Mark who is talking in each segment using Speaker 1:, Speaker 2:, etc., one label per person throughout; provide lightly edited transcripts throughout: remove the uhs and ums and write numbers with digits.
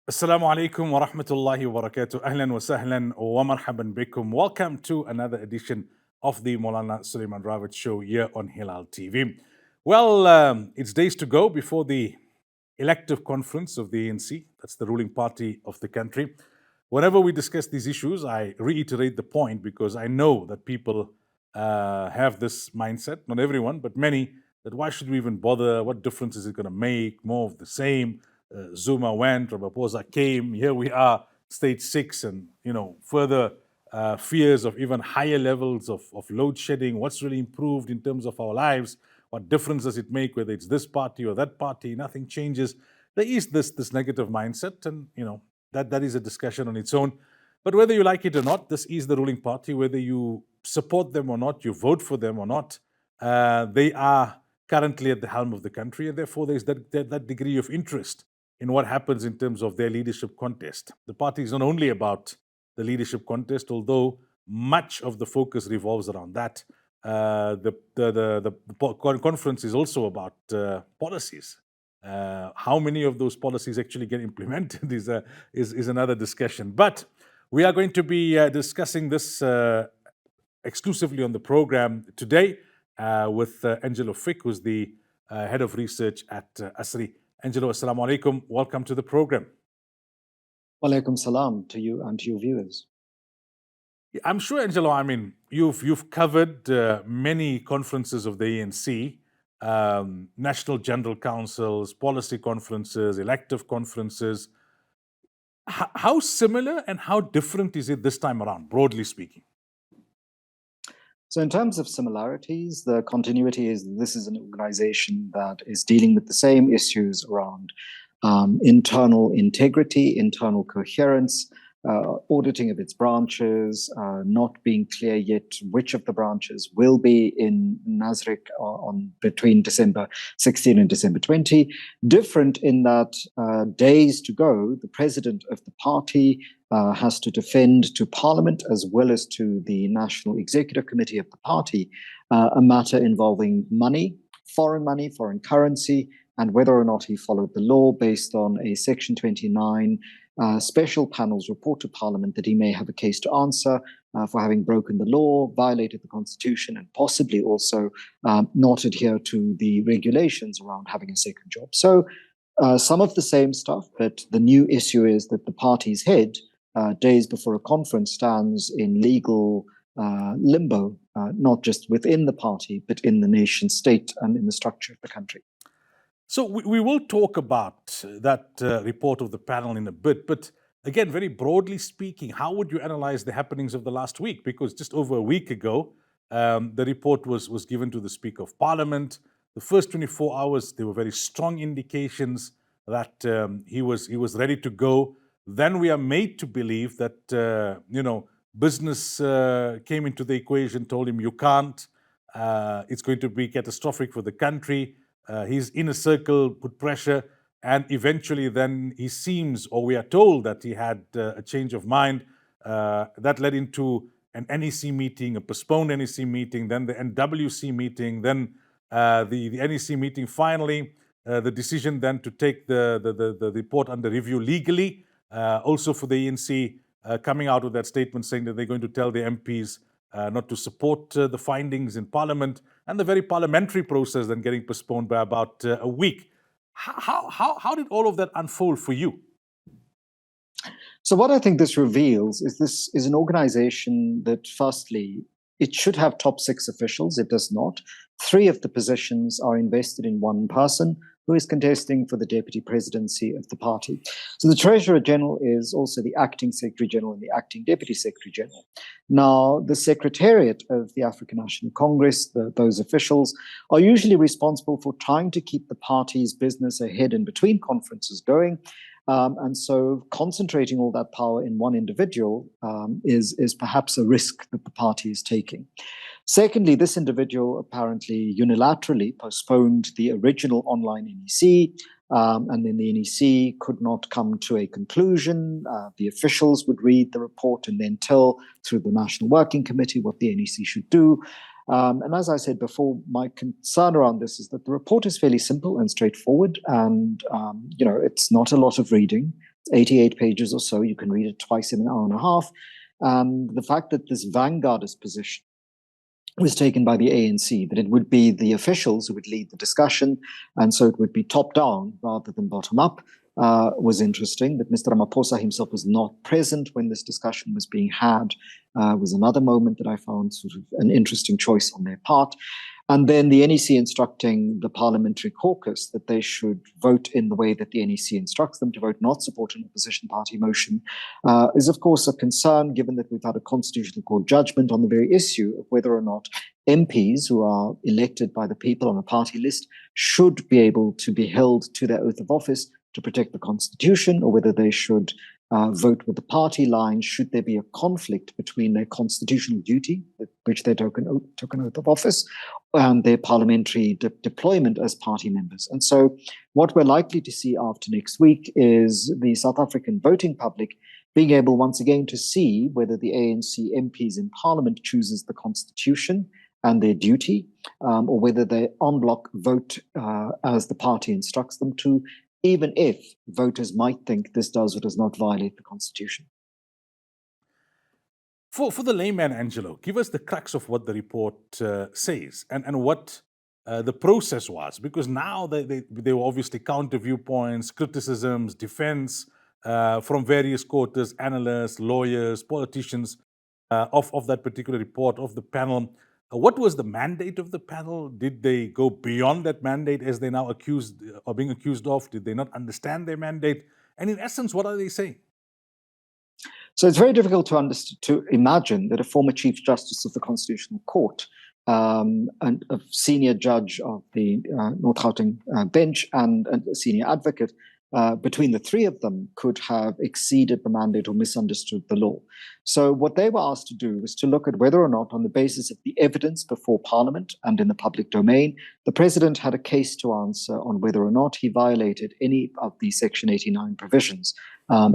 Speaker 1: Assalamu alaikum wa rahmatullahi wa barakatuh. Ahlan wa sahlan wa marhaban bikum. Welcome to another edition of the Moulana Sulaimaan Ravat show here on Hilaal TV. Well, it's days to go before the elective conference of the ANC. That's the ruling party of the country. Whenever we discuss these issues, I reiterate the point because I know that people have this mindset, not everyone, but many, that why should we even bother? What difference is it going to make? More of the same. Zuma went, Ramaphosa came. Here we are, stage 6, and further fears of even higher levels of load shedding. What's really improved in terms of our lives? What difference does it make whether it's this party or that party? Nothing changes. There is this negative mindset, and that is a discussion on its own. But whether you like it or not, this is the ruling party. Whether you support them or not, you vote for them or not, they are currently at the helm of the country, and therefore there's that degree of interest in what happens in terms of their leadership contest. The party is not only about the leadership contest, although much of the focus revolves around that. The conference is also about policies. How many of those policies actually get implemented is another discussion. But we are going to be discussing this exclusively on the program today with Angelo Fick, who's the head of research at ASRI. Angelo, assalamu alaikum. Welcome to the program.
Speaker 2: Walaikum salam to you and to your viewers.
Speaker 1: I'm sure, Angelo, you've covered many conferences of the ANC, national general councils, policy conferences, elective conferences. How similar and how different is it this time around, broadly speaking?
Speaker 2: So in terms of similarities, the continuity is this is an organization that is dealing with the same issues around internal integrity, internal coherence, auditing of its branches, not being clear yet which of the branches will be in Nasrik on between December 16 and December 20. Different in that days to go, the president of the party has to defend to Parliament as well as to the National Executive Committee of the party a matter involving money, foreign currency, and whether or not he followed the law based on a Section 29 special panel's report to Parliament that he may have a case to answer for having broken the law, violated the Constitution, and possibly also not adhere to the regulations around having a second job. So some of the same stuff, but the new issue is that the party's head, days before a conference, stands in legal limbo, not just within the party, but in the nation state and in the structure of the country.
Speaker 1: So we will talk about that report of the panel in a bit, but again, very broadly speaking, how would you analyze the happenings of the last week? Because just over a week ago, the report was given to the Speaker of Parliament. The first 24 hours, there were very strong indications that he was ready to go. Then we are made to believe that business came into the equation, told him you can't. It's going to be catastrophic for the country. His inner circle put pressure, and eventually then he seems, or we are told, that he had a change of mind. That led into an NEC meeting, a postponed NEC meeting, then the NWC meeting, then the NEC meeting. Finally, the decision then to take the report under review legally, also for the ANC coming out with that statement saying that they're going to tell the MPs not to support the findings in Parliament, and the very parliamentary process then getting postponed by about a week. How did all of that unfold for you?
Speaker 2: So what I think this reveals is this is an organization that, firstly, it should have top 6 officials. It does not. 3 of the positions are invested in one person who is contesting for the deputy presidency of the party. So the Treasurer General is also the acting Secretary General and the acting Deputy Secretary General. Now, the Secretariat of the African National Congress, those officials, are usually responsible for trying to keep the party's business ahead and between conferences going. And so concentrating all that power in one individual is perhaps a risk that the party is taking. Secondly, this individual apparently unilaterally postponed the original online NEC, and then the NEC could not come to a conclusion. The officials would read the report and then tell through the National Working Committee what the NEC should do. And as I said before, my concern around this is that the report is fairly simple and straightforward, and it's not a lot of reading. 88 pages or so. You can read it twice in an hour and a half. The fact that this vanguardist position was taken by the ANC, that it would be the officials who would lead the discussion, and so it would be top down rather than bottom up, was interesting. That Mr. Ramaphosa himself was not present when this discussion was being had was another moment that I found sort of an interesting choice on their part. And then the NEC instructing the parliamentary caucus that they should vote in the way that the NEC instructs them to vote, not support an opposition party motion, is of course a concern, given that we've had a constitutional court judgment on the very issue of whether or not MPs who are elected by the people on a party list should be able to be held to their oath of office to protect the constitution, or whether they should vote with the party line should there be a conflict between their constitutional duty, which they took an oath of office, and their parliamentary deployment as party members. And so what we're likely to see after next week is the South African voting public being able once again to see whether the ANC MPs in parliament chooses the constitution and their duty, or whether they en bloc vote as the party instructs them to, even if voters might think this does or does not violate the constitution.
Speaker 1: For the layman, Angelo, give us the crux of what the report says and what the process was, because now they were obviously counter viewpoints, criticisms, defense from various quarters, analysts, lawyers, politicians of that particular report, of the panel. What was the mandate of the panel? Did they go beyond that mandate as they now accused or being accused of? Did they not understand their mandate? And in essence, what are they saying?
Speaker 2: So it's very difficult to imagine that a former Chief Justice of the Constitutional Court and a senior judge of the North Gauteng bench and a senior advocate, between the three of them, could have exceeded the mandate or misunderstood the law. So what they were asked to do was to look at whether or not, on the basis of the evidence before Parliament and in the public domain, the President had a case to answer on whether or not he violated any of the Section 89 provisions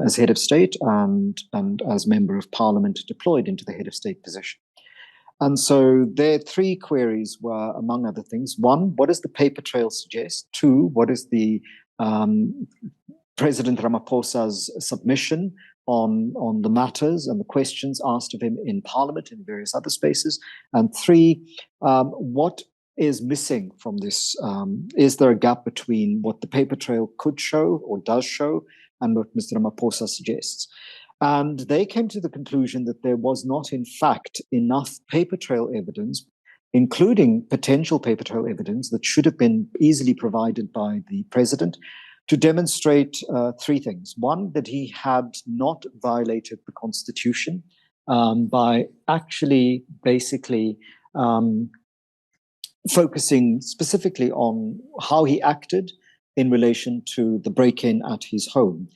Speaker 2: as head of state and as member of Parliament deployed into the head of state position. And so their three queries were, among other things: one, what does the paper trail suggest? Two, what is the President Ramaphosa's submission on the matters and the questions asked of him in Parliament and various other spaces? And three, what is missing from this? Is there a gap between what the paper trail could show or does show and what Mr. Ramaphosa suggests? And they came to the conclusion that there was not, in fact, enough paper trail evidence, including potential paper trail evidence that should have been easily provided by the president, to demonstrate three things. One, that he had not violated the constitution by actually basically focusing specifically on how he acted in relation to the break-in at his home.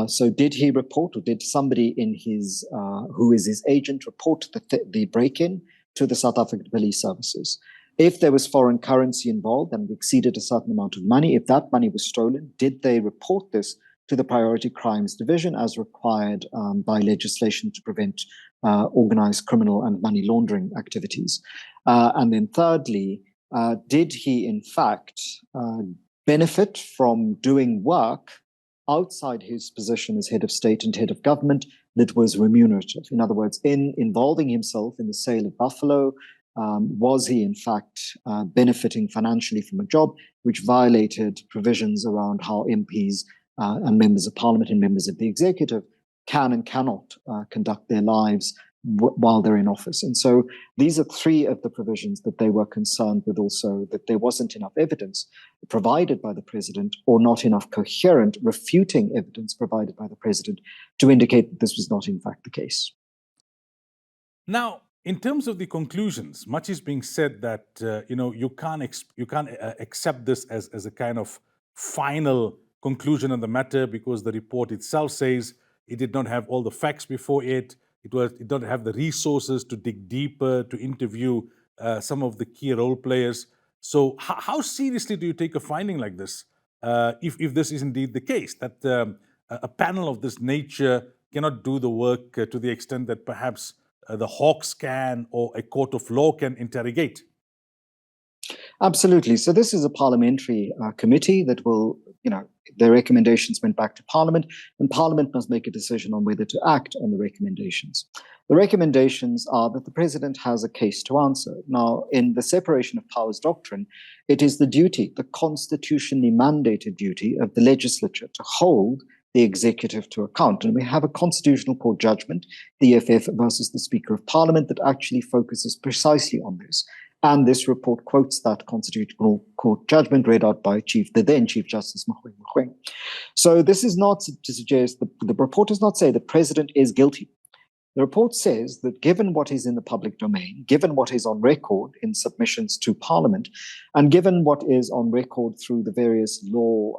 Speaker 2: So did he report, or did somebody in his who is his agent report the break-in to the South African Police Services? If there was foreign currency involved and exceeded a certain amount of money, if that money was stolen, did they report this to the Priority Crimes Division as required by legislation to prevent organized criminal and money laundering activities? And then thirdly, did he in fact benefit from doing work outside his position as head of state and head of government that was remunerative? In other words, in involving himself in the sale of Buffalo, was he in fact benefiting financially from a job which violated provisions around how MPs and members of parliament and members of the executive can and cannot conduct their lives while they're in office? And so these are three of the provisions that they were concerned with, also that there wasn't enough evidence provided by the president, or not enough coherent refuting evidence provided by the president to indicate that this was not in fact the case.
Speaker 1: Now, in terms of the conclusions, much is being said that you can't accept this as a kind of final conclusion on the matter, because the report itself says it did not have all the facts before it. It didn't have the resources to dig deeper, to interview some of the key role players. So how seriously do you take a finding like this, if this is indeed the case, that a panel of this nature cannot do the work to the extent that perhaps the Hawks can, or a court of law can interrogate? Absolutely.
Speaker 2: So this is a parliamentary committee that will, Their recommendations went back to Parliament, and Parliament must make a decision on whether to act on the recommendations. The recommendations are that the president has a case to answer. Now, in the separation of powers doctrine, it is the duty, the constitutionally mandated duty of the legislature to hold the executive to account. And we have a constitutional court judgment, the EFF versus the Speaker of Parliament, that actually focuses precisely on this. And this report quotes that constitutional court judgment read out by the then Chief Justice Moulana. So this is not to suggest, the report does not say the president is guilty. The report says that given what is in the public domain, given what is on record in submissions to Parliament, and given what is on record through the various law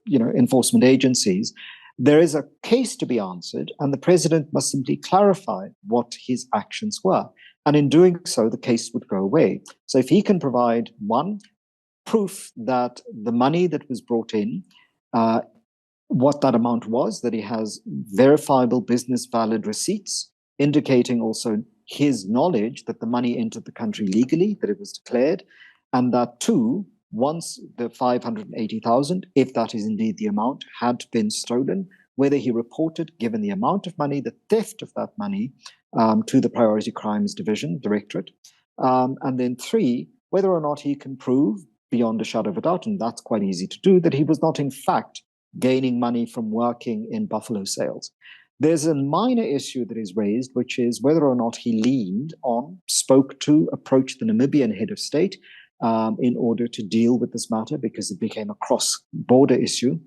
Speaker 2: enforcement agencies, there is a case to be answered, and the president must simply clarify what his actions were. And in doing so, the case would go away. So if he can provide, one, proof that the money that was brought in, what that amount was, that he has verifiable business valid receipts, indicating also his knowledge that the money entered the country legally, that it was declared, and that two, once the 580,000, if that is indeed the amount, had been stolen, whether he reported, given the amount of money, the theft of that money to the Priority Crimes Division, Directorate. And then three, whether or not he can prove beyond a shadow of a doubt, and that's quite easy to do, that he was not in fact gaining money from working in buffalo sales. There's a minor issue that is raised, which is whether or not he leaned on, spoke to, approached the Namibian head of state in order to deal with this matter, because it became a cross-border issue.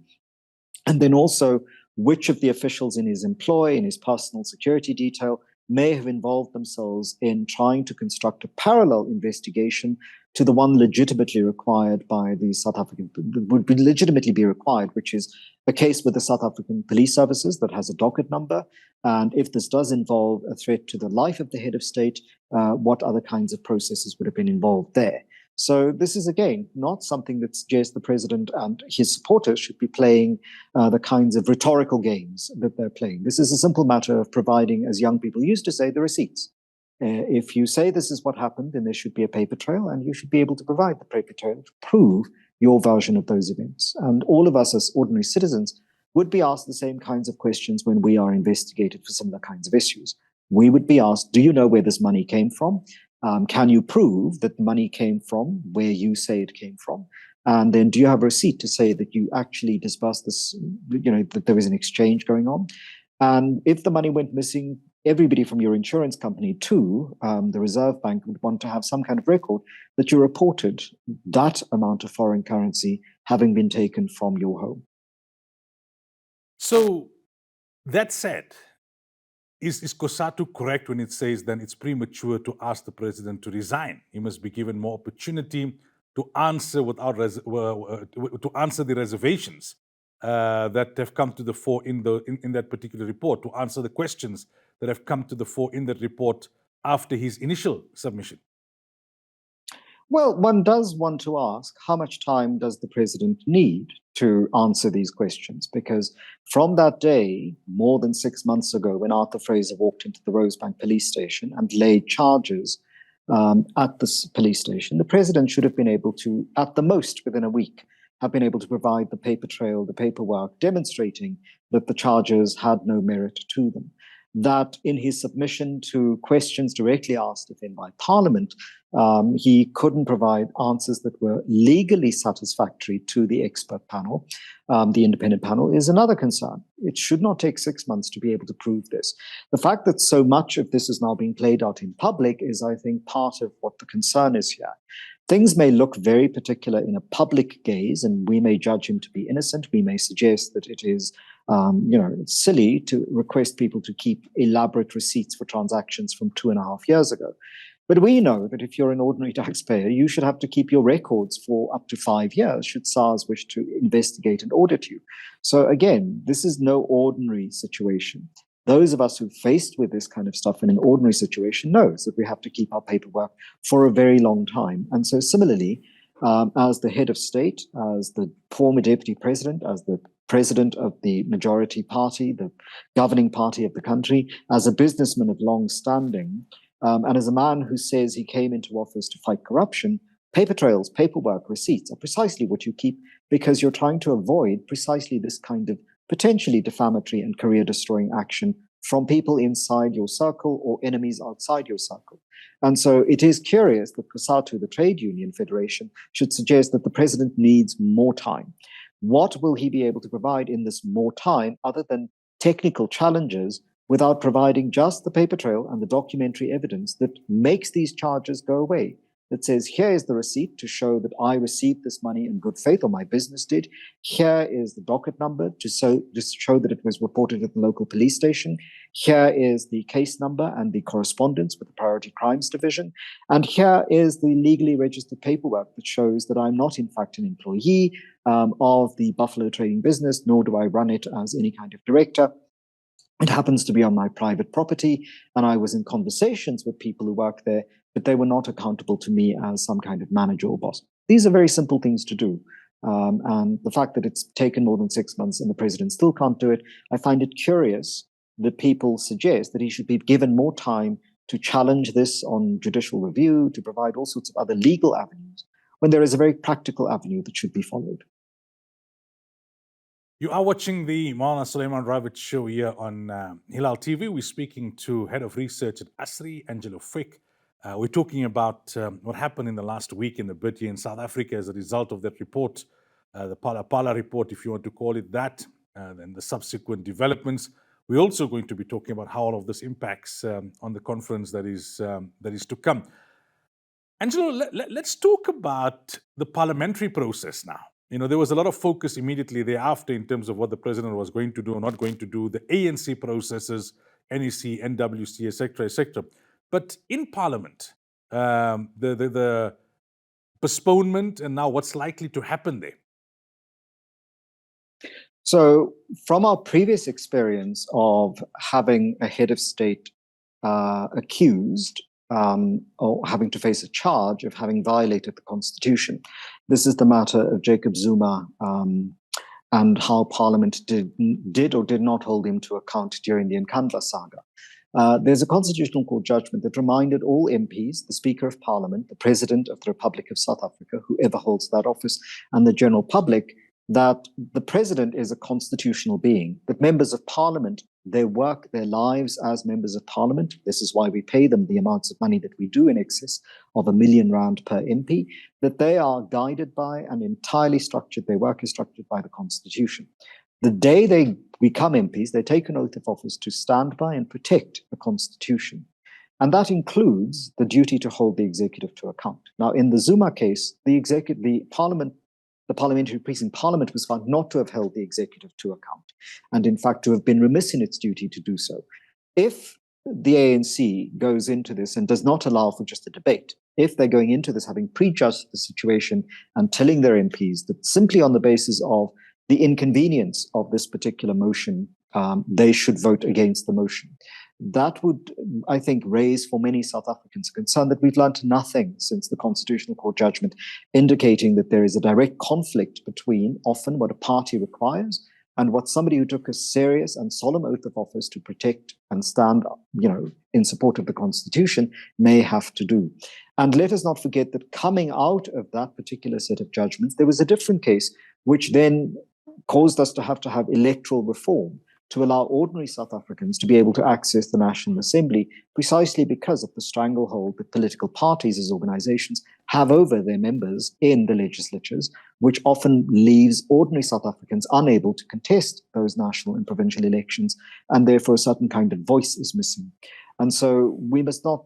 Speaker 2: And then also, which of the officials in his employ, in his personal security detail, may have involved themselves in trying to construct a parallel investigation to the one legitimately required by the South African, would legitimately be required, which is a case with the South African Police Services that has a docket number. And if this does involve a threat to the life of the head of state, what other kinds of processes would have been involved there? So this is, again, not something that suggests the president and his supporters should be playing the kinds of rhetorical games that they're playing. This is a simple matter of providing, as young people used to say, the receipts. If you say this is what happened, then there should be a paper trail, and you should be able to provide the paper trail to prove your version of those events. And all of us as ordinary citizens would be asked the same kinds of questions when we are investigated for similar kinds of issues. We would be asked, do you know where this money came from? Can you prove that the money came from where you say it came from? And then do you have a receipt to say that you actually disbursed this, that there was an exchange going on? And if the money went missing, everybody from your insurance company to the Reserve Bank would want to have some kind of record that you reported that amount of foreign currency having been taken from your home.
Speaker 1: So that said, is COSATU correct when it says then it's premature to ask the president to resign? He must be given more opportunity to answer to answer the reservations that have come to the fore in that particular report, to answer the questions that have come to the fore in that report after his initial submission.
Speaker 2: Well, one does want to ask, how much time does the president need to answer these questions? Because from that day, more than 6 months ago, when Arthur Fraser walked into the Rosebank police station and laid charges at the police station, the president should have been able to, at the most within a week, have been able to provide the paper trail, the paperwork demonstrating that the charges had no merit to them. That in his submission to questions directly asked of him by Parliament, he couldn't provide answers that were legally satisfactory to the expert panel, the independent panel, is another concern. It should not take 6 months to be able to prove this. The fact that so much of this is now being played out in public is, I think, part of what the concern is here. Things may look very particular in a public gaze, and we may judge him to be innocent. We may suggest that it is it's silly to request people to keep elaborate receipts for transactions from 2.5 years ago. But we know that if you're an ordinary taxpayer, you should have to keep your records for up to 5 years should SARS wish to investigate and audit you. So again, this is no ordinary situation. Those of us who faced with this kind of stuff in an ordinary situation knows that we have to keep our paperwork for a very long time. And so similarly, as the head of state, as the former deputy president, as the president of the majority party, the governing party of the country, as a businessman of long standing, and as a man who says he came into office to fight corruption, Paper trails, paperwork, receipts are precisely what you keep because you're trying to avoid precisely this kind of potentially defamatory and career-destroying action from people inside your circle or enemies outside your circle. And so it is curious that COSATU, the Trade Union Federation, should suggest that the president needs more time. What will he be able to provide in this more time other than technical challenges without providing just the paper trail and the documentary evidence that makes these charges go away? That says, here is the receipt to show that I received this money in good faith, or my business did. Here is the docket number to show that it was reported at the local police station. Here is the case number and the correspondence with the Priority Crimes Division. And here is the legally registered paperwork that shows that I'm not, in fact, an employee of the Buffalo Trading Business, nor do I run it as any kind of director. It happens to be on my private property, and I was in conversations with people who work there, but they were not accountable to me as some kind of manager or boss. These are very simple things to do. And the fact that it's taken more than 6 months and the president still can't do it, I find it curious that people suggest that he should be given more time to challenge this on judicial review, to provide all sorts of other legal avenues, when there is a very practical avenue that should be followed.
Speaker 1: You are watching the Moulana Sulaimaan Ravat show here on Hilaal TV. We're speaking to Head of Research at ASRI, Angelo Fick. We're talking about what happened in the last week in the bid here in South Africa as a result of that report, the Pala report, if you want to call it that, and the subsequent developments. We're also going to be talking about how all of this impacts on the conference that is to come. Angelo, let's talk about the parliamentary process now. You know, there was a lot of focus immediately thereafter in terms of what the president was going to do or not going to do, the ANC processes, NEC, NWC, etc., etc. But in Parliament, the postponement and now what's likely to happen there?
Speaker 2: So from our previous experience of having a head of state accused or having to face a charge of having violated the constitution, this is the matter of Jacob Zuma and how Parliament did or did not hold him to account during the Nkandla saga. There's a constitutional court judgment that reminded all MPs, the Speaker of Parliament, the President of the Republic of South Africa, whoever holds that office, and the general public, that the President is a constitutional being, that members of Parliament, they work their lives as members of Parliament. This is why we pay them the amounts of money that we do, in excess of R1 million per MP, that they are guided by and entirely structured, their work is structured by the Constitution. The day they become MPs, they take an oath of office to stand by and protect the Constitution. And that includes the duty to hold the executive to account. Now, in the Zuma case, the parliamentary precinct Parliament was found not to have held the executive to account, and in fact to have been remiss in its duty to do so. If the ANC goes into this and does not allow for just a debate, if they're going into this having prejudged the situation and telling their MPs that simply on the basis of the inconvenience of this particular motion, they should vote against the motion, that would, I think, raise for many South Africans a concern that we've learned nothing since the Constitutional Court judgment, indicating that there is a direct conflict between often what a party requires and what somebody who took a serious and solemn oath of office to protect and stand, in support of the Constitution may have to do. And let us not forget that coming out of that particular set of judgments, there was a different case which then caused us to have electoral reform to allow ordinary South Africans to be able to access the National Assembly, precisely because of the stranglehold that political parties as organizations have over their members in the legislatures, which often leaves ordinary South Africans unable to contest those national and provincial elections, and therefore a certain kind of voice is missing. And so we must not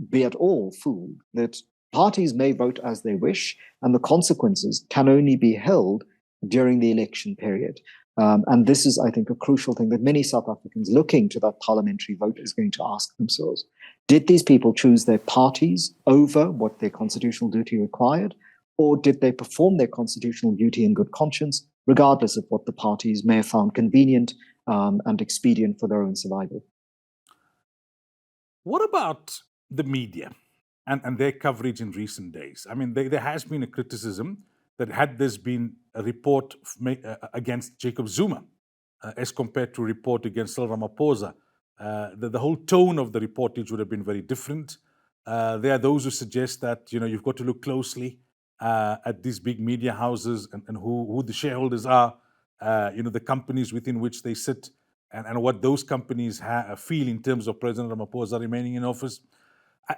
Speaker 2: be at all fooled that parties may vote as they wish, and the consequences can only be held during the election period. And this is, I think, a crucial thing that many South Africans looking to that parliamentary vote is going to ask themselves. Did these people choose their parties over what their constitutional duty required? Or did they perform their constitutional duty in good conscience, regardless of what the parties may have found convenient and expedient for their own survival?
Speaker 1: What about the media and their coverage in recent days? I mean, there has been a criticism that had this been a report against Jacob Zuma as compared to a report against Cyril Ramaphosa, the whole tone of the reportage would have been very different. There are those who suggest that you've got to look closely at these big media houses, and who the shareholders are, the companies within which they sit, and what those companies feel in terms of President Ramaphosa remaining in office.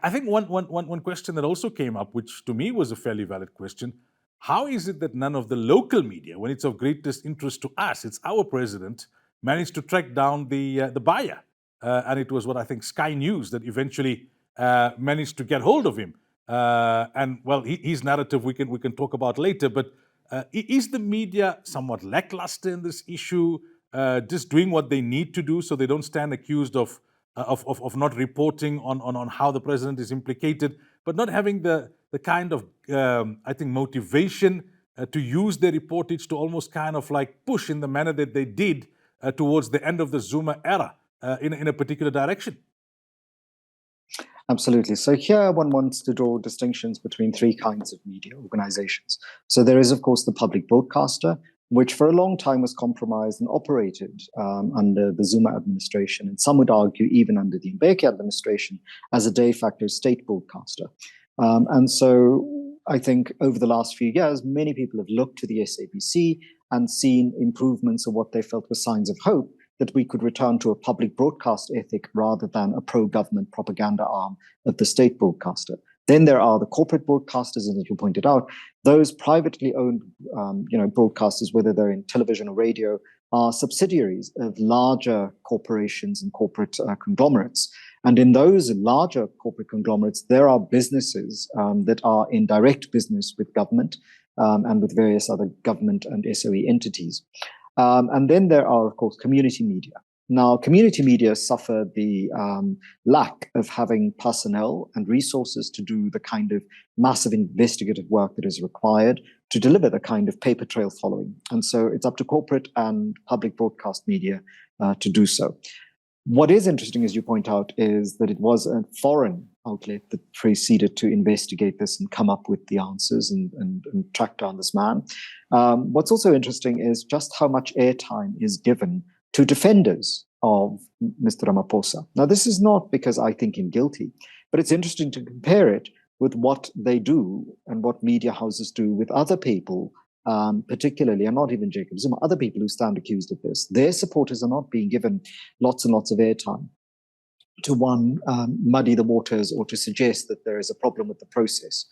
Speaker 1: I think one question that also came up, which to me was a fairly valid question: how is it that none of the local media, when it's of greatest interest to us, it's our president, managed to track down the buyer? And it was what I think Sky News that eventually managed to get hold of him. And well, his narrative we can talk about later. But is the media somewhat lackluster in this issue, just doing what they need to do so they don't stand accused of not reporting on how the president is implicated, but not having the kind of I think motivation to use their reportage to almost kind of like push in the manner that they did towards the end of the Zuma era in a particular direction?
Speaker 2: Absolutely. So here one wants to draw distinctions between three kinds of media organizations. So there is, of course, the public broadcaster, which for a long time was compromised and operated under the Zuma administration, and some would argue even under the Mbeki administration, as a de facto state broadcaster. And so I think over the last few years, many people have looked to the SABC and seen improvements of what they felt were signs of hope, that we could return to a public broadcast ethic rather than a pro-government propaganda arm of the state broadcaster. Then there are the corporate broadcasters, and as you pointed out, those privately owned broadcasters, whether they're in television or radio, are subsidiaries of larger corporations and corporate conglomerates. And in those larger corporate conglomerates, there are businesses that are in direct business with government and with various other government and SOE entities. And then there are, of course, community media. Now, community media suffer the lack of having personnel and resources to do the kind of massive investigative work that is required to deliver the kind of paper trail following. And so it's up to corporate and public broadcast media to do so. What is interesting, as you point out, is that it was a foreign outlet that proceeded to investigate this and come up with the answers and track down this man. What's also interesting is just how much airtime is given to defenders of Mr. Ramaphosa. Now, this is not because I think him guilty, but it's interesting to compare it with what they do and what media houses do with other people, particularly, and not even Jacob Zuma, other people who stand accused of this. Their supporters are not being given lots and lots of airtime to muddy the waters or to suggest that there is a problem with the process.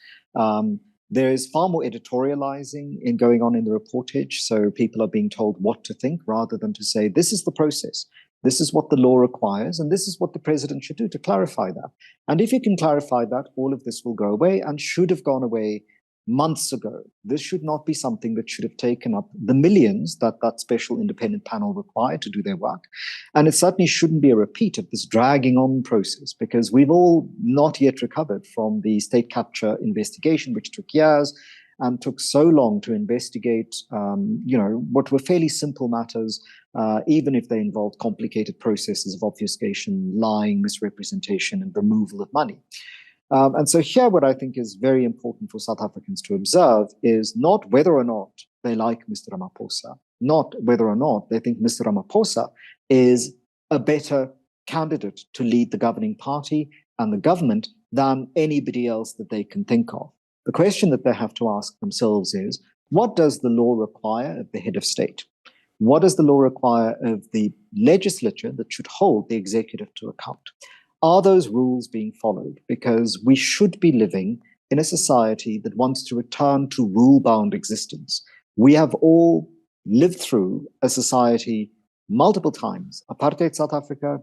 Speaker 2: There is far more editorializing going on in the reportage. So people are being told what to think rather than to say, this is the process. This is what the law requires. And this is what the president should do to clarify that. And if you can clarify that, all of this will go away and should have gone away months ago. This should not be something that should have taken up the millions that that special independent panel required to do their work. And it certainly shouldn't be a repeat of this dragging on process, because we've all not yet recovered from the state capture investigation, which took years and took so long to investigate, what were fairly simple matters, even if they involved complicated processes of obfuscation, lying, misrepresentation, and removal of money. And so here, what I think is very important for South Africans to observe is not whether or not they like Mr. Ramaphosa, not whether or not they think Mr. Ramaphosa is a better candidate to lead the governing party and the government than anybody else that they can think of. The question that they have to ask themselves is, what does the law require of the head of state? What does the law require of the legislature that should hold the executive to account? Are those rules being followed? Because we should be living in a society that wants to return to rule-bound existence. We have all lived through a society multiple times. Apartheid South Africa,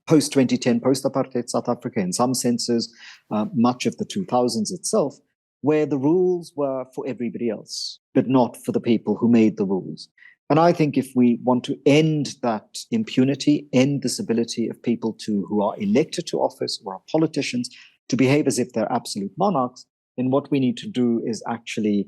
Speaker 2: post-2010, post-apartheid South Africa, in some senses, much of the 2000s itself, where the rules were for everybody else, but not for the people who made the rules. And I think if we want to end that impunity, end this ability of people who are elected to office or are politicians to behave as if they're absolute monarchs, then what we need to do is actually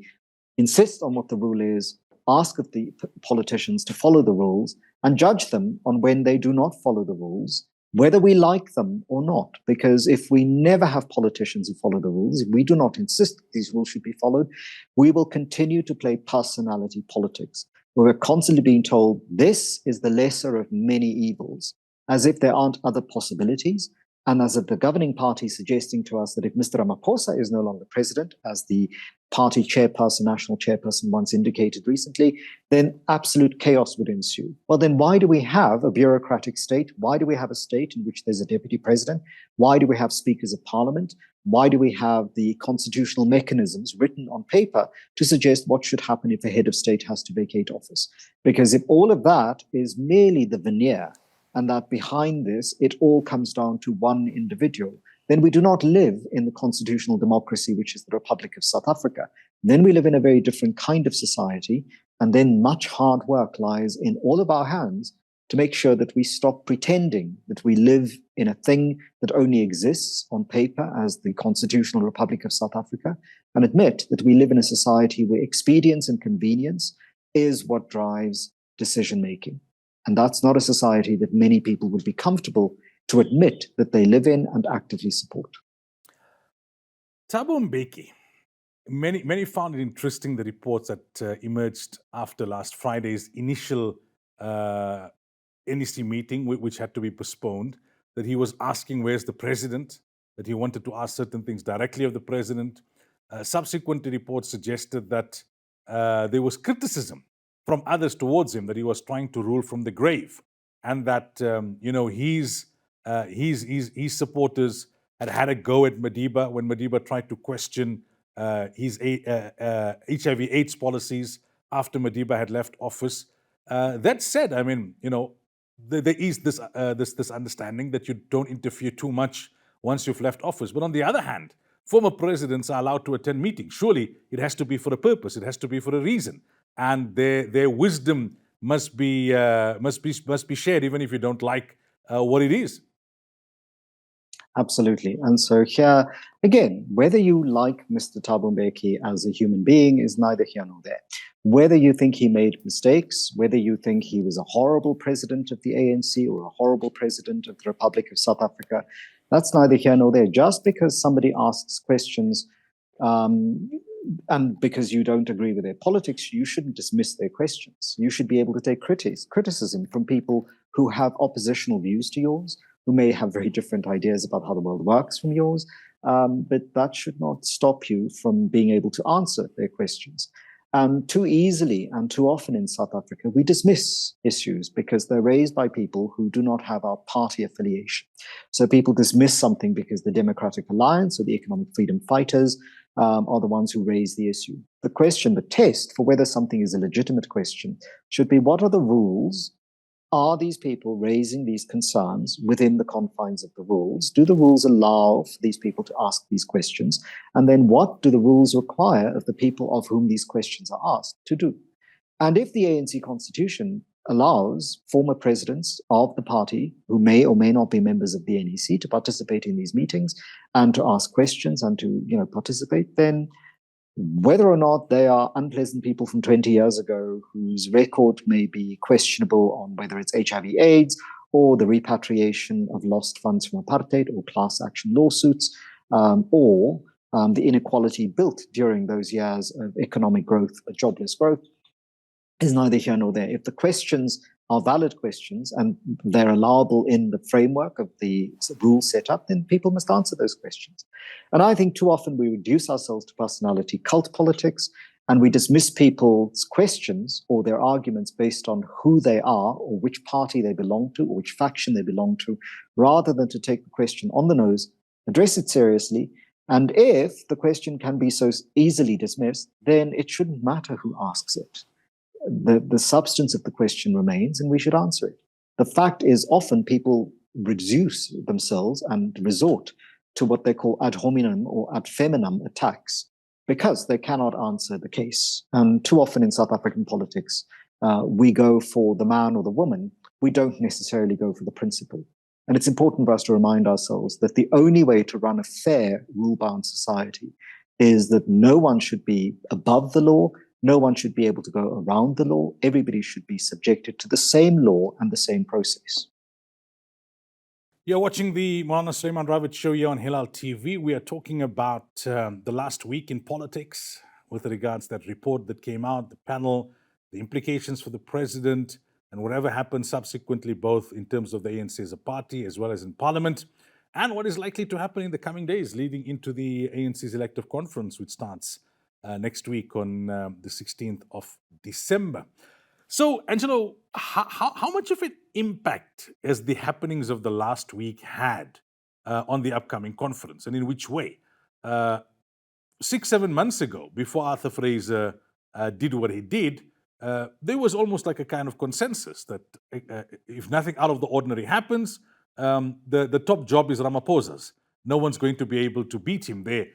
Speaker 2: insist on what the rule is, ask of the politicians to follow the rules, and judge them on when they do not follow the rules, whether we like them or not. Because if we never have politicians who follow the rules, if we do not insist that these rules should be followed, we will continue to play personality politics, where we're constantly being told this is the lesser of many evils, as if there aren't other possibilities. And as the governing party suggesting to us that if Mr. Ramaphosa is no longer president, as the party chairperson, national chairperson once indicated recently, then absolute chaos would ensue. Well, then why do we have a bureaucratic state? Why do we have a state in which there's a deputy president? Why do we have speakers of parliament? Why do we have the constitutional mechanisms written on paper to suggest what should happen if a head of state has to vacate office? Because if all of that is merely the veneer, and that behind this, it all comes down to one individual, then we do not live in the constitutional democracy, which is the Republic of South Africa. Then we live in a very different kind of society, and then much hard work lies in all of our hands to make sure that we stop pretending that we live in a thing that only exists on paper as the Constitutional Republic of South Africa, and admit that we live in a society where expedience and convenience is what drives decision making. And that's not a society that many people would be comfortable to admit that they live in and actively support.
Speaker 1: Thabo Mbeki, many found it interesting, the reports that emerged after last Friday's initial NEC meeting, which had to be postponed, that he was asking where's the president, that he wanted to ask certain things directly of the president. Subsequent reports suggested that there was criticism from others towards him, that he was trying to rule from the grave, and that his supporters had a go at Madiba when Madiba tried to question his HIV/AIDS policies after Madiba had left office. That said, I mean, there is this understanding that you don't interfere too much once you've left office. But on the other hand, former presidents are allowed to attend meetings. Surely it has to be for a purpose. It has to be for a reason, and their wisdom must be shared, even if you don't like what it is.
Speaker 2: Absolutely. And so here, again, whether you like Mr. Thabo Mbeki as a human being is neither here nor there. Whether you think he made mistakes, whether you think he was a horrible president of the ANC or a horrible president of the Republic of South Africa, that's neither here nor there. Just because somebody asks questions and because you don't agree with their politics, you shouldn't dismiss their questions. You should be able to take criticism from people who have oppositional views to yours, who may have very different ideas about how the world works from yours, but that should not stop you from being able to answer their questions. And too easily and too often in South Africa, we dismiss issues because they're raised by people who do not have our party affiliation. So people dismiss something because the Democratic Alliance or the Economic Freedom Fighters are the ones who raise the issue. The question, the test for whether something is a legitimate question should be, what are the rules? Are these people raising these concerns within the confines of the rules? Do the rules allow for these people to ask these questions? And then what do the rules require of the people of whom these questions are asked to do? And if the ANC constitution allows former presidents of the party who may or may not be members of the NEC to participate in these meetings and to ask questions and to participate, then whether or not they are unpleasant people from 20 years ago whose record may be questionable on whether it's HIV/AIDS or the repatriation of lost funds from apartheid or class action lawsuits, or the inequality built during those years of economic growth, jobless growth, is neither here nor there. If the questions are valid questions and they're allowable in the framework of the rules set up, then people must answer those questions. And I think too often we reduce ourselves to personality cult politics, and we dismiss people's questions or their arguments based on who they are or which party they belong to or which faction they belong to, rather than to take the question on the nose, address it seriously. And if the question can be so easily dismissed, then it shouldn't matter who asks it. The substance of the question remains, and we should answer it. The fact is, often people reduce themselves and resort to what they call ad hominem or ad feminam attacks because they cannot answer the case. And too often in South African politics, we go for the man or the woman. We don't necessarily go for the principle. And it's important for us to remind ourselves that the only way to run a fair, rule-bound society is that no one should be above the law. No one should be able to go around the law. Everybody should be subjected to the same law and the same process.
Speaker 1: You're watching the Moulana Sulaimaan Ravat show here on Hilaal TV. We are talking about the last week in politics with regards to that report that came out, the panel, the implications for the president, and whatever happened subsequently, both in terms of the ANC as a party as well as in parliament. and what is likely to happen in the coming days leading into the ANC's elective conference, which starts next week on the 16th of December. So, Angelo, how much of an impact has the happenings of the last week had on the upcoming conference, and in which way? 6-7 months ago, before Arthur Fraser did what he did, there was almost like a kind of consensus that if nothing out of the ordinary happens, the top job is Ramaphosa's. No one's going to be able to beat him there.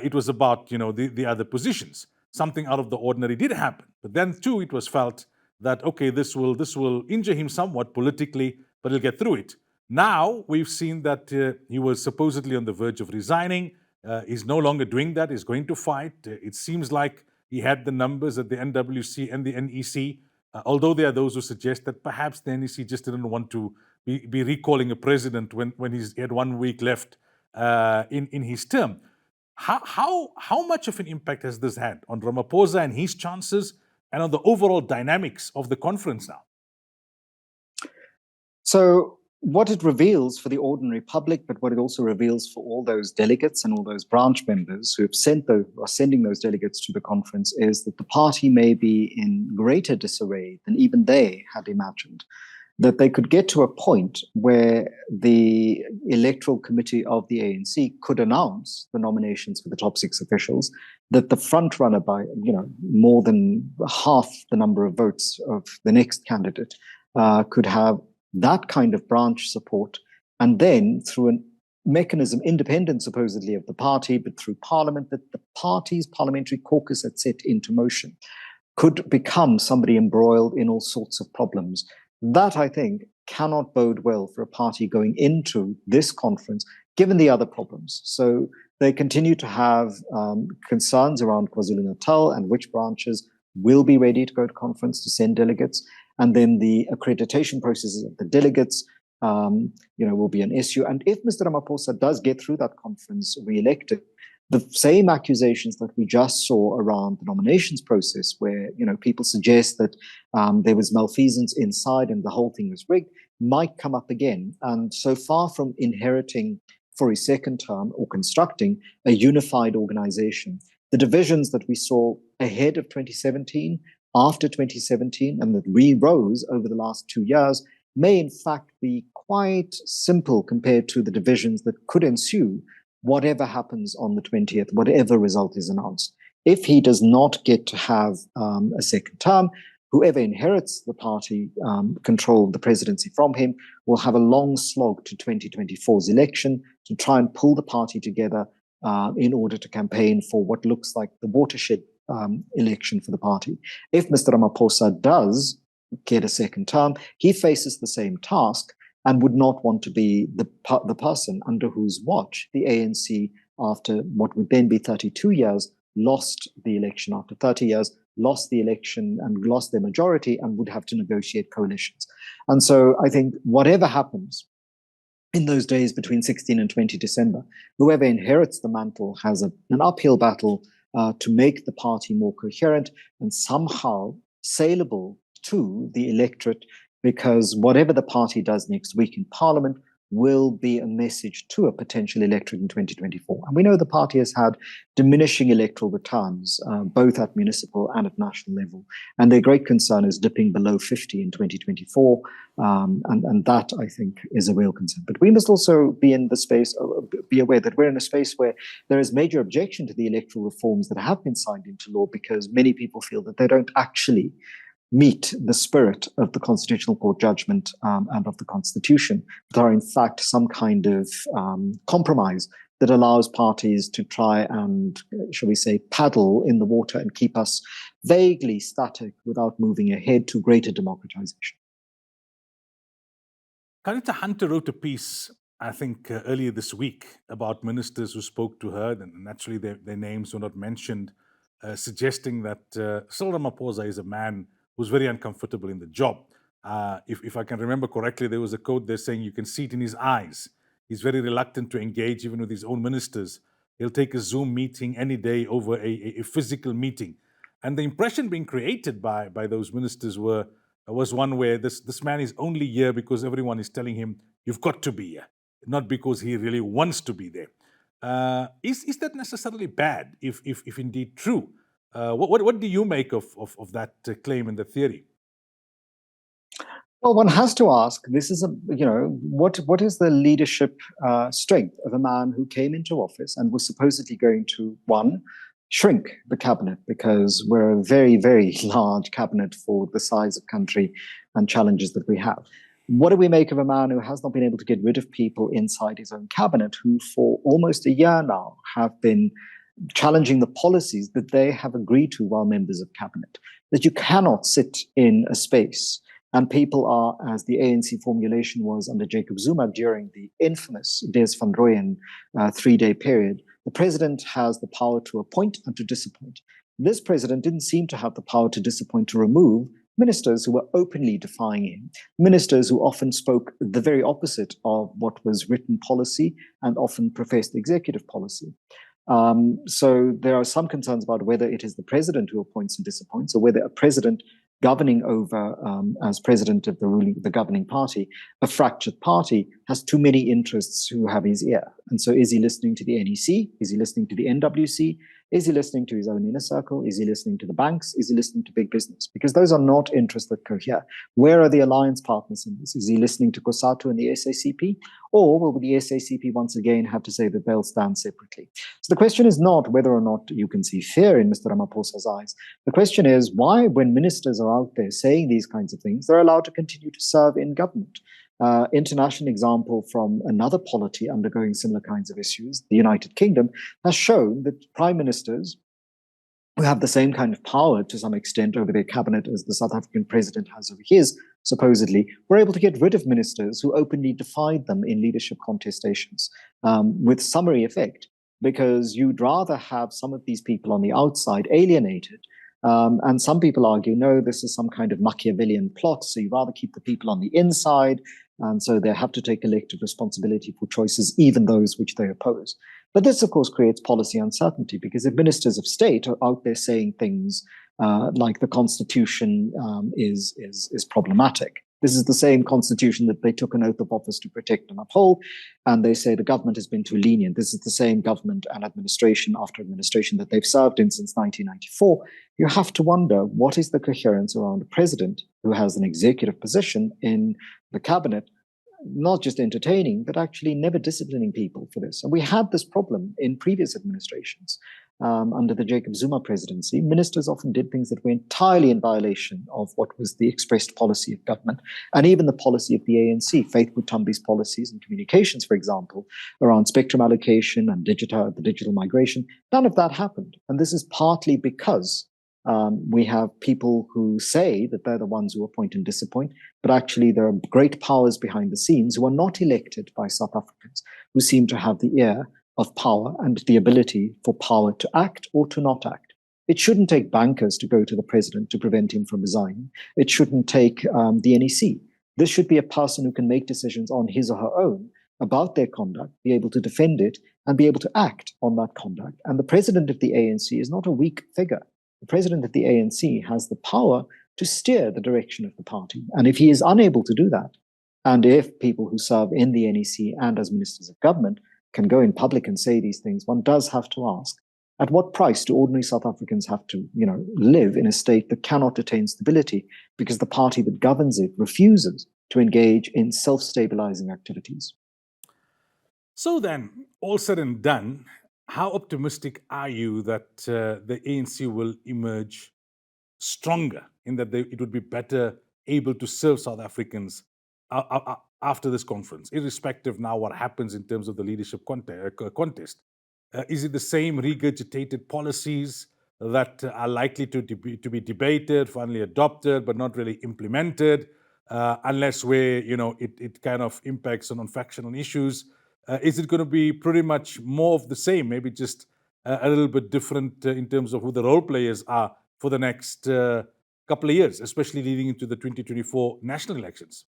Speaker 1: It was about the other positions. Something out of the ordinary did happen, but then too it was felt that okay, this will injure him somewhat politically, but he'll get through it. Now we've seen that he was supposedly on the verge of resigning. He's no longer doing that. He's going to fight. It seems like he had the numbers at the NWC and the NEC, although there are those who suggest that perhaps the NEC just didn't want to be recalling a president when he had 1 week left in his term. How much of an impact has this had on Ramaphosa and his chances and on the overall dynamics of the conference now?
Speaker 2: So what it reveals for the ordinary public, but what it also reveals for all those delegates and all those branch members who have are sending those delegates to the conference, is that the party may be in greater disarray than even they had imagined. That they could get to a point where the electoral committee of the ANC could announce the nominations for the top 6 officials, that the front runner by more than half the number of votes of the next candidate could have that kind of branch support, and then through a mechanism independent supposedly of the party, but through parliament, that the party's parliamentary caucus had set into motion, could become somebody embroiled in all sorts of problems. That, I think, cannot bode well for a party going into this conference, given the other problems. So they continue to have concerns around KwaZulu-Natal and which branches will be ready to go to conference to send delegates. And then the accreditation processes of the delegates will be an issue. And if Mr. Ramaphosa does get through that conference re-elected, the same accusations that we just saw around the nominations process, where people suggest that there was malfeasance inside and the whole thing was rigged, might come up again. And so far from inheriting for his second term or constructing a unified organization, the divisions that we saw ahead of 2017, after 2017, and that re-rose over the last 2 years, may in fact be quite simple compared to the divisions that could ensue whatever happens on the 20th, whatever result is announced. If he does not get to have a second term, whoever inherits the party control of the presidency from him will have a long slog to 2024's election to try and pull the party together in order to campaign for what looks like the watershed election for the party. If Mr. Ramaphosa does get a second term, he faces the same task and would not want to be the person under whose watch the ANC, after what would then be 32 years, lost the election. After 30 years, lost the election and lost their majority and would have to negotiate coalitions. And so I think whatever happens in those days between 16 and 20 December, whoever inherits the mantle has an uphill battle to make the party more coherent and somehow saleable to the electorate, because whatever the party does next week in Parliament will be a message to a potential electorate in 2024. And we know the party has had diminishing electoral returns, both at municipal and at national level. And their great concern is dipping below 50 in 2024. And that, I think, is a real concern. But we must also be aware that we're in a space where there is major objection to the electoral reforms that have been signed into law, because many people feel that they don't actually meet the spirit of the Constitutional Court judgment and of the Constitution, but are in fact some kind of compromise that allows parties to try and, shall we say, paddle in the water and keep us vaguely static without moving ahead to greater democratization.
Speaker 1: Carita Hunter wrote a piece, I think, earlier this week about ministers who spoke to her, and naturally their names were not mentioned, suggesting that Cyril Ramaphosa is a man who's very uncomfortable in the job. If I can remember correctly, there was a quote there saying you can see it in his eyes. He's very reluctant to engage even with his own ministers. He'll take a Zoom meeting any day over a physical meeting. And the impression being created by those ministers was one where this man is only here because everyone is telling him, you've got to be here. not because he really wants to be there. Is that necessarily bad, if indeed true? What do you make of that claim and the theory?
Speaker 2: Well, one has to ask. This is what is the leadership strength of a man who came into office and was supposedly going to, one, shrink the cabinet, because we're a very, very large cabinet for the size of country and challenges that we have. What do we make of a man who has not been able to get rid of people inside his own cabinet, who for almost a year now have been challenging the policies that they have agreed to while members of cabinet? That you cannot sit in a space and people are, as the ANC formulation was under Jacob Zuma during the infamous Des van Rooyen 3-day period, the president has the power to appoint and to disappoint. This president didn't seem to have the power to disappoint, to remove ministers who were openly defying him, ministers who often spoke the very opposite of what was written policy and often professed executive policy. So there are some concerns about whether it is the president who appoints and disappoints, or whether a president governing over, as president of the governing party, a fractured party, has too many interests who have his ear. And so is he listening to the NEC? Is he listening to the NWC? Is he listening to his own inner circle? Is he listening to the banks? Is he listening to big business? Because those are not interests that cohere. Where are the alliance partners in this? Is he listening to COSATU and the SACP? Or will the SACP once again have to say that they'll stand separately? So the question is not whether or not you can see fear in Mr. Ramaphosa's eyes. The question is why, when ministers are out there saying these kinds of things, they're allowed to continue to serve in government. International example from another polity undergoing similar kinds of issues, the United Kingdom, has shown that prime ministers who have the same kind of power to some extent over their cabinet as the South African president has over his, supposedly, were able to get rid of ministers who openly defied them in leadership contestations with summary effect, because you'd rather have some of these people on the outside alienated. And some people argue, no, this is some kind of Machiavellian plot, so you'd rather keep the people on the inside, and so they have to take collective responsibility for choices, even those which they oppose. But this, of course, creates policy uncertainty, because if ministers of state are out there saying things like the Constitution is problematic, this is the same Constitution that they took an oath of office to protect and uphold, and they say the government has been too lenient. This is the same government and administration after administration that they've served in since 1994. You have to wonder, what is the coherence around a president who has an executive position in the cabinet, not just entertaining, but actually never disciplining people for this? And we had this problem in previous administrations. Under the Jacob Zuma presidency, ministers often did things that were entirely in violation of what was the expressed policy of government, and even the policy of the ANC. Faith Mutambi's policies and communications, for example, around spectrum allocation and the digital migration, none of that happened. And this is partly because we have people who say that they're the ones who appoint and disappoint, but actually there are great powers behind the scenes who are not elected by South Africans, who seem to have the ear of power and the ability for power to act or to not act. It shouldn't take bankers to go to the president to prevent him from resigning. It shouldn't take the NEC. This should be a person who can make decisions on his or her own about their conduct, be able to defend it, and be able to act on that conduct. And the president of the ANC is not a weak figure. The president of the ANC has the power to steer the direction of the party. And if he is unable to do that, and if people who serve in the NEC and as ministers of government can go in public and say these things, one does have to ask, at what price do ordinary South Africans have to, live in a state that cannot attain stability because the party that governs it refuses to engage in self-stabilizing activities?
Speaker 1: So then, all said and done, how optimistic are you that the ANC will emerge stronger, in that it would be better able to serve South Africans after this conference, irrespective now what happens in terms of the leadership contest? Is it the same regurgitated policies that are likely to be debated, finally adopted, but not really implemented, unless where it kind of impacts on factional issues? Is it going to be pretty much more of the same, maybe just a little bit different in terms of who the role players are for the next couple of years, especially leading into the 2024 national elections?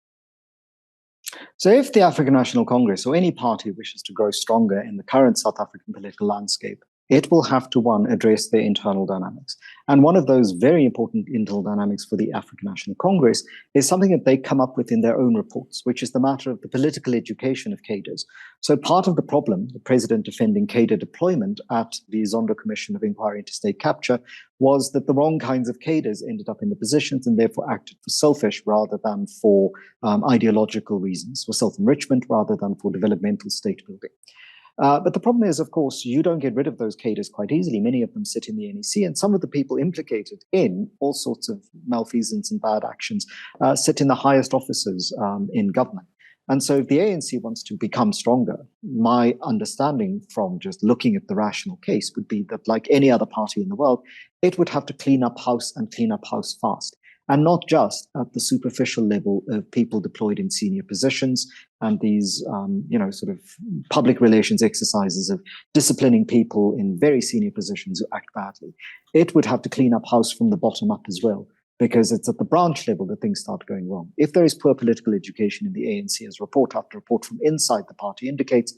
Speaker 2: So if the African National Congress or any party wishes to grow stronger in the current South African political landscape, it will have to, one, address their internal dynamics. And one of those very important internal dynamics for the African National Congress is something that they come up with in their own reports, which is the matter of the political education of cadres. So part of the problem, the president defending cadre deployment at the Zondo Commission of Inquiry into State Capture, was that the wrong kinds of cadres ended up in the positions and therefore acted for selfish rather than for ideological reasons, for self-enrichment rather than for developmental state building. But the problem is, of course, you don't get rid of those cadres quite easily. Many of them sit in the NEC, and some of the people implicated in all sorts of malfeasance and bad actions sit in the highest offices in government. And so if the ANC wants to become stronger, my understanding from just looking at the rational case would be that, like any other party in the world, it would have to clean up house and clean up house fast. And not just at the superficial level of people deployed in senior positions and these, sort of public relations exercises of disciplining people in very senior positions who act badly. It would have to clean up house from the bottom up as well, because it's at the branch level that things start going wrong. If there is poor political education in the ANC, as report after report from inside the party indicates,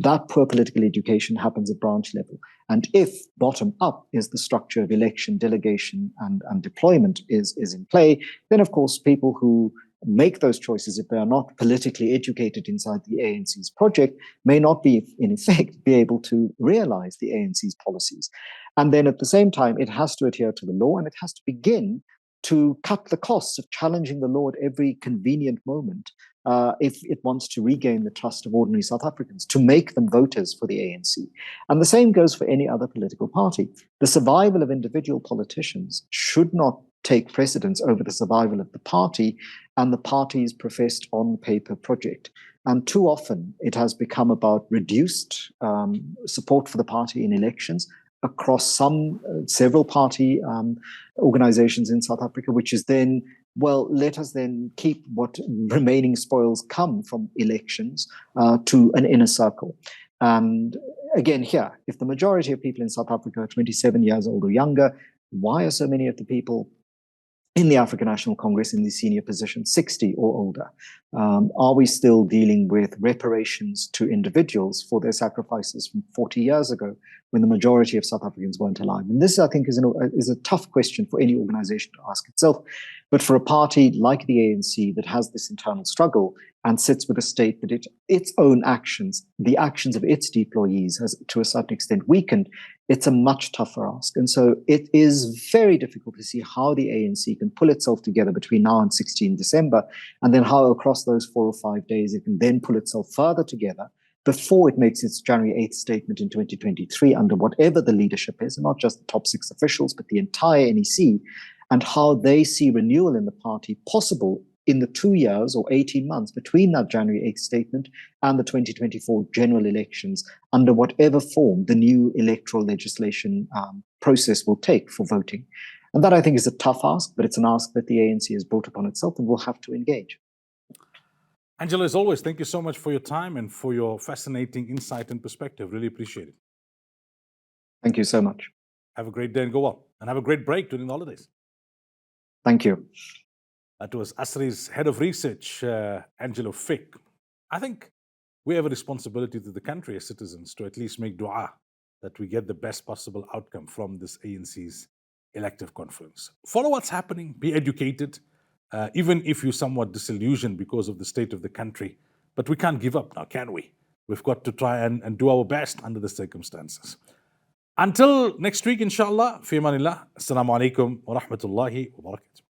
Speaker 2: that poor political education happens at branch level. And if bottom up is the structure of election, delegation, and deployment is in play, then of course people who make those choices, if they are not politically educated inside the ANC's project, may not be, in effect, be able to realize the ANC's policies. And then at the same time, it has to adhere to the law, and it has to begin to cut the costs of challenging the law at every convenient moment if it wants to regain the trust of ordinary South Africans, to make them voters for the ANC. And the same goes for any other political party. The survival of individual politicians should not take precedence over the survival of the party and the party's professed on-paper project. And too often it has become about reduced support for the party in elections across several party organizations in South Africa, which is then, well, let us then keep what remaining spoils come from elections to an inner circle. And again, here, if the majority of people in South Africa are 27 years old or younger, why are so many of the people in the African National Congress in the senior position 60 or older? Are we still dealing with reparations to individuals for their sacrifices from 40 years ago, when the majority of South Africans weren't alive? And this, I think, is a tough question for any organization to ask itself. But for a party like the ANC that has this internal struggle and sits with a state that its own actions, the actions of its deployees, has to a certain extent weakened, it's a much tougher ask. And so it is very difficult to see how the ANC can pull itself together between now and 16 December, and then how across those 4 or 5 days it can then pull itself further together before it makes its January 8th statement in 2023 under whatever the leadership is, and not just the top 6 officials, but the entire NEC, and how they see renewal in the party possible in the 2 years or 18 months between that January 8th statement and the 2024 general elections, under whatever form the new electoral legislation process will take for voting. And that, I think, is a tough ask, but it's an ask that the ANC has brought upon itself and will have to engage.
Speaker 1: Angelo, as always, thank you so much for your time and for your fascinating insight and perspective. Really appreciate it.
Speaker 2: Thank you so much.
Speaker 1: Have a great day and go well. And have a great break during the holidays.
Speaker 2: Thank you.
Speaker 1: That was ASRI's head of research, Angelo Fick. I think we have a responsibility to the country as citizens to at least make dua that we get the best possible outcome from this ANC's elective conference. Follow what's happening, be educated, even if you're somewhat disillusioned because of the state of the country. But we can't give up now, can we? We've got to try and do our best under the circumstances. Until next week, inshallah, fi amanillah. Assalamu alaikum wa rahmatullahi wa barakatuh.